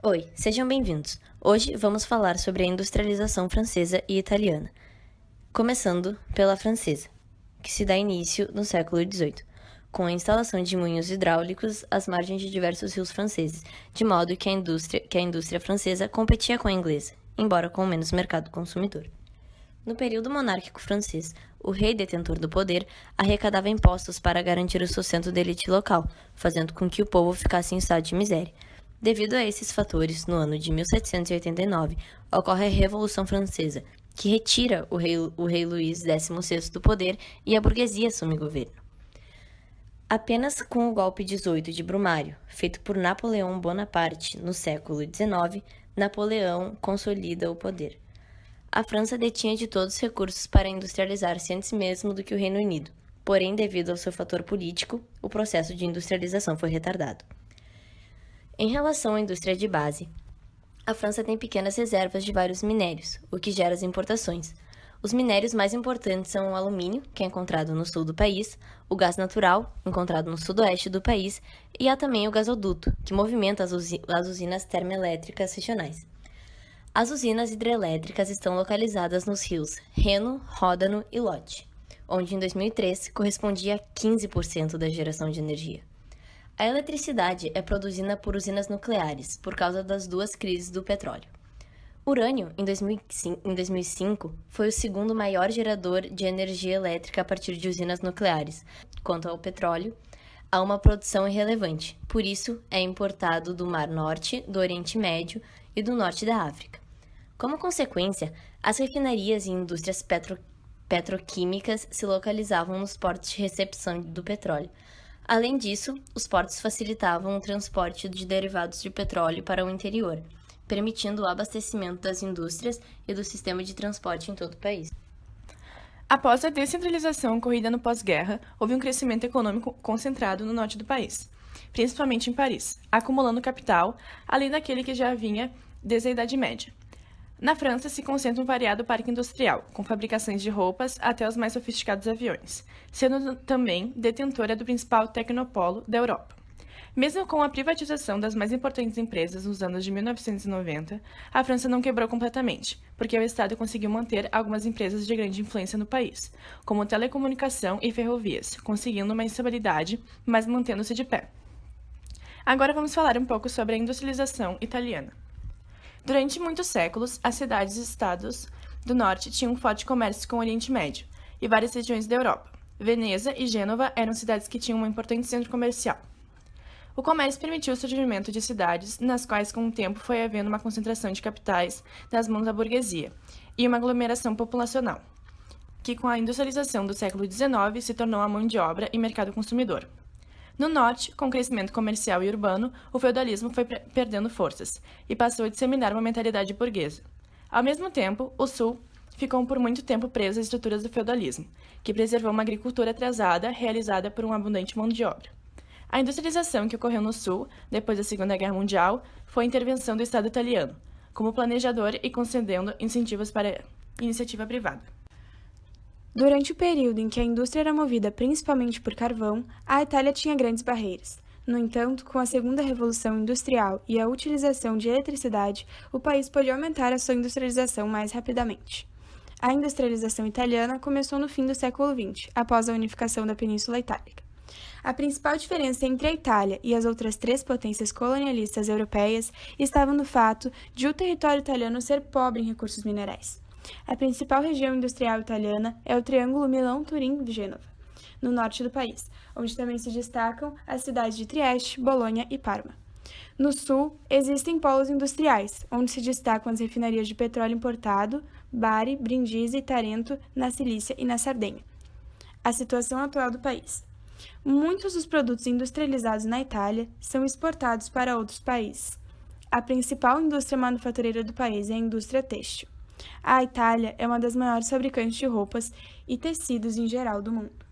Oi, sejam bem-vindos. Hoje vamos falar sobre a industrialização francesa e italiana, começando pela francesa, que se dá início no século XVIII, com a instalação de moinhos hidráulicos às margens de diversos rios franceses, de modo que a indústria francesa competia com a inglesa, embora com menos mercado consumidor. No período monárquico francês, o rei detentor do poder arrecadava impostos para garantir o sustento da elite local, fazendo com que o povo ficasse em estado de miséria. Devido a esses fatores, no ano de 1789, ocorre a Revolução Francesa, que retira o rei Luís XVI do poder e a burguesia assume o governo. Apenas com o golpe 18 de Brumário, feito por Napoleão Bonaparte no século XIX, Napoleão consolida o poder. A França detinha de todos os recursos para industrializar-se antes mesmo do que o Reino Unido, porém, devido ao seu fator político, o processo de industrialização foi retardado. Em relação à indústria de base, a França tem pequenas reservas de vários minérios, o que gera as importações. Os minérios mais importantes são o alumínio, que é encontrado no sul do país, o gás natural, encontrado no sudoeste do país, e há também o gasoduto, que movimenta as usinas termoelétricas regionais. As usinas hidrelétricas estão localizadas nos rios Reno, Ródano e Lot, onde em 2003 correspondia a 15% da geração de energia. A eletricidade é produzida por usinas nucleares, por causa das duas crises do petróleo. Urânio, em 2005, foi o segundo maior gerador de energia elétrica a partir de usinas nucleares. Quanto ao petróleo, há uma produção irrelevante, por isso é importado do Mar Norte, do Oriente Médio e do Norte da África. Como consequência, as refinarias e indústrias petroquímicas se localizavam nos portos de recepção do petróleo. Além disso, os portos facilitavam o transporte de derivados de petróleo para o interior, permitindo o abastecimento das indústrias e do sistema de transporte em todo o país. Após a descentralização ocorrida no pós-guerra, houve um crescimento econômico concentrado no norte do país, principalmente em Paris, acumulando capital, além daquele que já vinha desde a Idade Média. Na França se concentra um variado parque industrial, com fabricações de roupas até os mais sofisticados aviões, sendo também detentora do principal tecnopolo da Europa. Mesmo com a privatização das mais importantes empresas nos anos de 1990, a França não quebrou completamente, porque o Estado conseguiu manter algumas empresas de grande influência no país, como telecomunicação e ferrovias, conseguindo uma estabilidade, mas mantendo-se de pé. Agora vamos falar um pouco sobre a industrialização italiana. Durante muitos séculos, as cidades e estados do norte tinham um forte comércio com o Oriente Médio e várias regiões da Europa. Veneza e Gênova eram cidades que tinham um importante centro comercial. O comércio permitiu o surgimento de cidades nas quais, com o tempo, foi havendo uma concentração de capitais nas mãos da burguesia e uma aglomeração populacional, que com a industrialização do século XIX se tornou a mão de obra e mercado consumidor. No norte, com o crescimento comercial e urbano, o feudalismo foi perdendo forças e passou a disseminar uma mentalidade burguesa. Ao mesmo tempo, o sul ficou por muito tempo preso às estruturas do feudalismo, que preservou uma agricultura atrasada realizada por uma abundante mão de obra. A industrialização que ocorreu no sul, depois da Segunda Guerra Mundial, foi a intervenção do Estado italiano, como planejador e concedendo incentivos para a iniciativa privada. Durante o período em que a indústria era movida principalmente por carvão, a Itália tinha grandes barreiras. No entanto, com a Segunda Revolução Industrial e a utilização de eletricidade, o país pôde aumentar a sua industrialização mais rapidamente. A industrialização italiana começou no fim do século XX, após a unificação da Península Itálica. A principal diferença entre a Itália e as outras três potências colonialistas europeias estava no fato de o território italiano ser pobre em recursos minerais. A principal região industrial italiana é o Triângulo Milão-Turim-Gênova, no norte do país, onde também se destacam as cidades de Trieste, Bolonha e Parma. No sul, existem polos industriais, onde se destacam as refinarias de petróleo importado, Bari, Brindisi, Tarento, na Cilícia e na Sardenha. A situação atual do país. Muitos dos produtos industrializados na Itália são exportados para outros países. A principal indústria manufatureira do país é a indústria têxtil. A Itália é uma das maiores fabricantes de roupas e tecidos em geral do mundo.